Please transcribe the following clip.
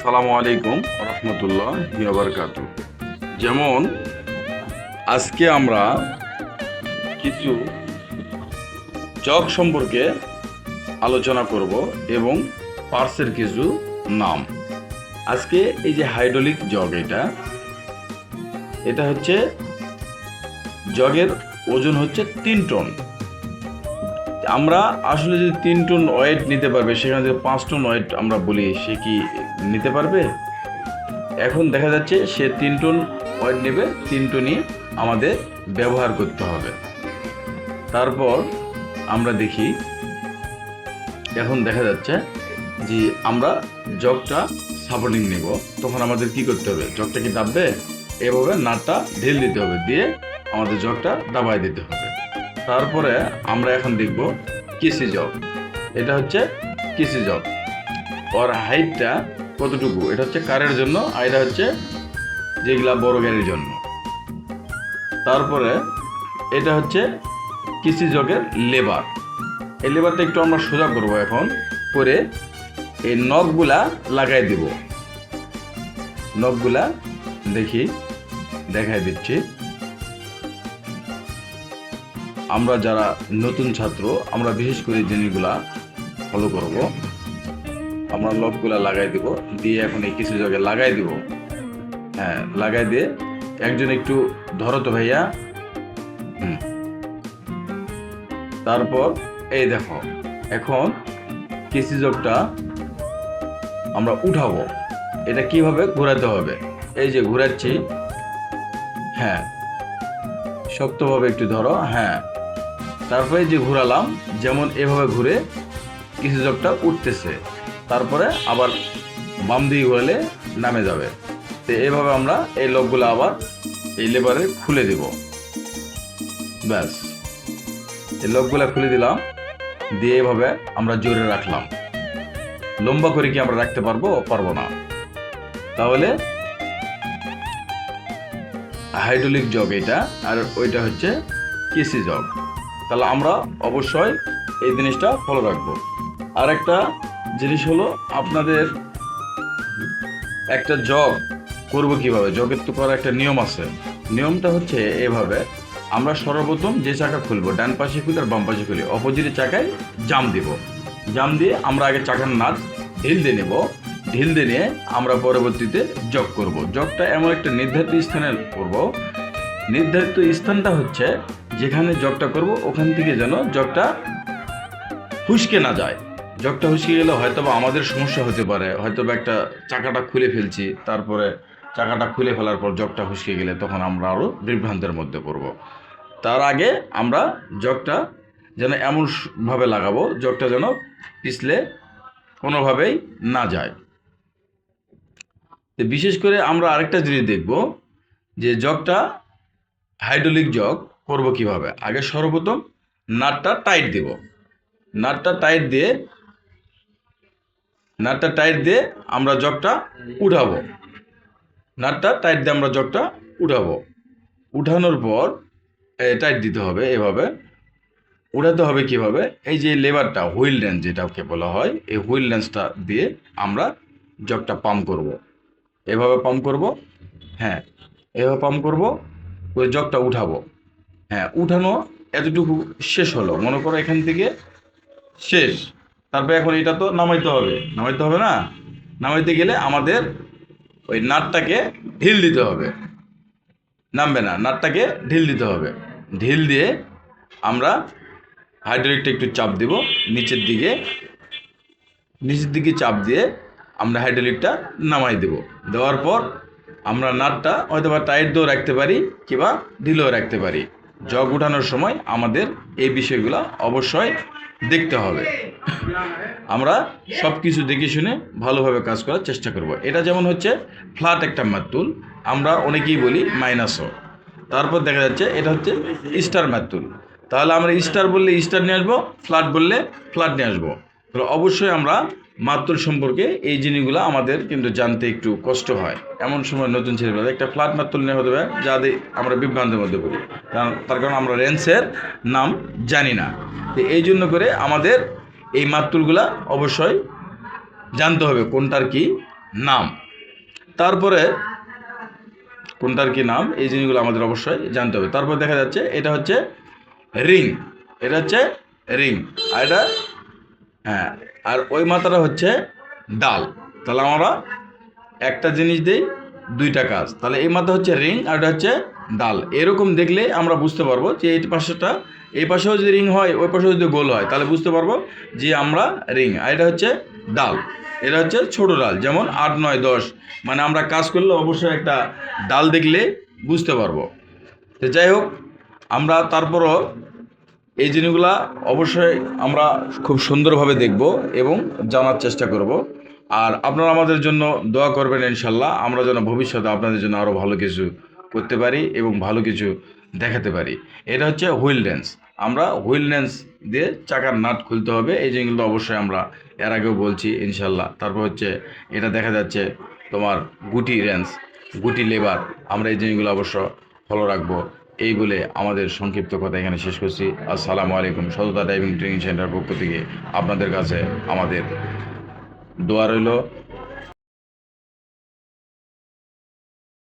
আসসালামু আলাইকুম রহমতুল্লাহি ওয়া বারাকাতুহু। যেমন আজকে আমরা কিছু জগ সম্পর্কে আলোচনা করব এবং পার্টসের কিছু নাম। আজকে এই যে হাইড্রোলিক জগ, এটা হচ্ছে জগের ওজন হচ্ছে 3 টন। আমরা আসলে যদি 3 টন ওয়েট নিতে পারবে, সেখানে যদি 5 টন ওয়েট আমরা বলি, সে কি নিতে পারবে? এখন দেখা যাচ্ছে সে 3 টন ওয়েট নেবে, 3 টনই আমাদের ব্যবহার করতে হবে। তারপর আমরা দেখি, এখন দেখা যাচ্ছে যে আমরা জগটা সাপোর্টিং নেব, তখন আমাদের কি করতে হবে? জগটা কি দাববে? এভাবে নাটটা ঢিল দিতে হবে, দিয়ে আমাদের জগটা দাবায় দিতে হবে। তারপরে আমরা এখন দেখব কেসি জগ। এটা হচ্ছে কেসি জগ। ওর হাইটটা কতটুকু? এটা হচ্ছে কারের জন্য, আর এটা হচ্ছে যেগুলা বড় গাড়ির জন্য। তারপরে এটা হচ্ছে কেসি জগের লেবার। এই লেবারটা একটু আমরা সোজা করবো এখন, করে এই নখগুলা লাগাই দিব। নখগুলা দেখাই দিচ্ছি। আমরা যারা নতুন ছাত্র, আমরা বিশেষ করে জিনিসগুলা ফলো করব। আমরা নখগুলা লাগাই দিব, দিয়ে এখন এই কিছু জায়গায় লাগাই দিব। হ্যাঁ, লাগাই দিয়ে একজন একটু ধরো তো ভাইয়া। তারপর এই দেখো, এখন কেসি জগটা আমরা উঠাবো। এটা কিভাবে ঘোরাতে হবে? এই যে ঘোরাচ্ছি, হ্যাঁ, শক্তভাবে একটু ধরো, হ্যাঁ। তারপরে যে ঘোরালাম, যেমন এভাবে ঘুরে কেসি জগটা উঠতেছে, তারপরে আবার বাম দিকে ঘোরালে নামে যাবে। তো এইভাবে আমরা এই লকগুলো আবার এই লেবারে খুলে দেব। ব্যাস, এই লকগুলো খুলে দিলাম, দিয়ে এইভাবে আমরা জোরে রাখলাম। লম্বা করে কি আমরা রাখতে পারবো না। তাহলে হাইড্রোলিক জগ এটা, আর ওইটা হচ্ছে কেসি জগ। তাহলে আমরা অবশ্যই এই জিনিসটা ফলো রাখবো। আর একটা জিনিস হলো, আপনাদের একটা জগ করবো কিভাবে? জগের তো করার একটা নিয়ম আছে। নিয়মটা হচ্ছে এভাবে, আমরা সর্বপ্রথম যে চাকা খুলবো, ডান পাশে খুলি আর বাম পাশে খুলি, অপোজিট চাকায় জাম দিব। জাম দিয়ে আমরা আগে চাকার নাট ঢিল দিয়ে নেব। ঢিল দিয়ে নিয়ে আমরা পরবর্তীতে জগ করব। জগটা এমন একটা নির্ধারিত স্থানে করব, নির্ধারিত স্থানটা হচ্ছে যেখানে জগটা করব, ওখান থেকে যেন জগটা হুসকে না যায়। জগটা হুসকে গেলে হয়তো বা আমাদের সমস্যা হতে পারে, হয়তো বা একটা চাকাটা খুলে ফেলছি, তারপরে চাকাটা খুলে ফেলার পর জগটা হুসকে গেলে তখন আমরা আরও বিভ্রান্তের মধ্যে পড়ব। তার আগে আমরা জগটা যেন এমনভাবে লাগাবো, জগটা যেন পিছলে কোনোভাবেই না যায়। তো বিশেষ করে আমরা আরেকটা জিনিস দেখব, যে জগটা হাইড্রোলিক জগ করব কিভাবে। আগে সর্বপ্রথম নাটটা টাইট দিব। নাটটা টাইট দিয়ে আমরা জগটা উঠাবো। নাটটা টাইট দিয়ে আমরা জগটা উঠাবো। উঠানোর পর টাইট দিতে হবে। এভাবে উঠাতে হবে কিভাবে? এই যে লেবারটা, হুইল রেঞ্জ যেটাকে বলা হয়, এই হুইল রেঞ্জটা দিয়ে আমরা জগটা পাম্প করব। এভাবে পাম্প করব, হ্যাঁ, এভাবে পাম্প করব, ওই জগটা উঠাবো। হ্যাঁ, উঠানো এতটুকু শেষ হলো, মনে করো এখান থেকে শেষ। তারপরে এখন এটা তো নামাইতে হবে না? নামাইতে গেলে আমাদের ওই নাটটাকে ঢিল দিতে হবে। নামবে না, নাটটাকে ঢিল দিতে হবে। ঢিল দিয়ে আমরা হাইড্রোলিকটা একটু চাপ দিব নিচের দিকে চাপ দিয়ে আমরা হাইড্রোলিকটা নামাই দেব। দেওয়ার পর আমরা নাটটা হয়তো বা টাইট দিয়েও রাখতে পারি, কিংবা ঢিলেও রাখতে পারি। জগ উঠানোর সময় আমাদের এই বিষয়গুলো অবশ্যই দেখতে হবে। আমরা সব কিছু দেখে শুনে ভালোভাবে কাজ করার চেষ্টা করব। এটা যেমন হচ্ছে ফ্ল্যাট একটা মাত্তুল, আমরা অনেকেই বলি মাইনাসও। তারপর দেখা যাচ্ছে এটা হচ্ছে স্টার মাত্তুল। তাহলে আমরা স্টার বললে স্টার নিয়ে আসবো, ফ্ল্যাট বললে ফ্ল্যাট নিয়ে আসবো। তাহলে অবশ্যই আমরা মাত্তুল সম্পর্কে এই জিনিসগুলো আমাদের কিন্তু জানতে একটু কষ্ট হয়। এমন সময় নতুন ছেলেবেলা একটা ফ্ল্যাট মাত্তুল নিয়ে হতে পারে, যাদের আমরা বিভ্রান্তের মধ্যে পড়ি, তার কারণ আমরা রেঞ্জের নাম জানি না। তো এই জন্য করে আমাদের এই মাত্তুলগুলা অবশ্যই জানতে হবে কোনটার কি। নাম, তারপরে কোনটার কি নাম, এই জিনিসগুলো আমাদের অবশ্যই জানতে হবে। তারপর দেখা যাচ্ছে এটা হচ্ছে রিং, এটা হচ্ছে রিং, আর এটা হ্যাঁ, আর ওই মাথাটা হচ্ছে ডাল। তাহলে আমরা একটা জিনিস দিই দুইটা কাজ। তাহলে এই মাথা হচ্ছে রিং আর এটা হচ্ছে ডাল। এরকম দেখলে আমরা বুঝতে পারবো যে এই পাশেটা, এই পাশেও যদি রিং হয় ওই পাশেও যদি গোল হয় তাহলে বুঝতে পারবো যে আমরা রিং। আর এটা হচ্ছে ডাল, এটা হচ্ছে ছোট ডাল, যেমন 8, 9, 10, মানে আমরা কাজ করলে অবশ্যই একটা ডাল দেখলে বুঝতে পারবো। তো যাই হোক, আমরা তারপরও এই জিনিসগুলা অবশ্যই আমরা খুব সুন্দরভাবে দেখব এবং জানার চেষ্টা করব। আর আপনারা আমাদের জন্য দোয়া করবেন ইনশাল্লাহ, আমরা যেন ভবিষ্যতে আপনাদের জন্য আরও ভালো কিছু করতে পারি এবং ভালো কিছু দেখাতে পারি। এটা হচ্ছে হুইল রেঞ্চ, আমরা হুইল রেঞ্চ দিয়ে চাকার নাট খুলতে হবে, এই জিনিসগুলো অবশ্যই আমরা এর আগেও বলছি ইনশাল্লাহ। তারপর হচ্ছে এটা দেখা যাচ্ছে তোমার গুটি রেঞ্চ, গুটি লেবার, আমরা এই জিনিসগুলো অবশ্য ফলো রাখবো। এই বলে আমাদের সংক্ষিপ্ত কথা এখানে শেষ করছি। আসসালামু আলাইকুম। সততা ড্রাইভিং ট্রেনিং সেন্টার পক্ষ থেকে আপনাদের কাছে আমাদের দোয়া রইল।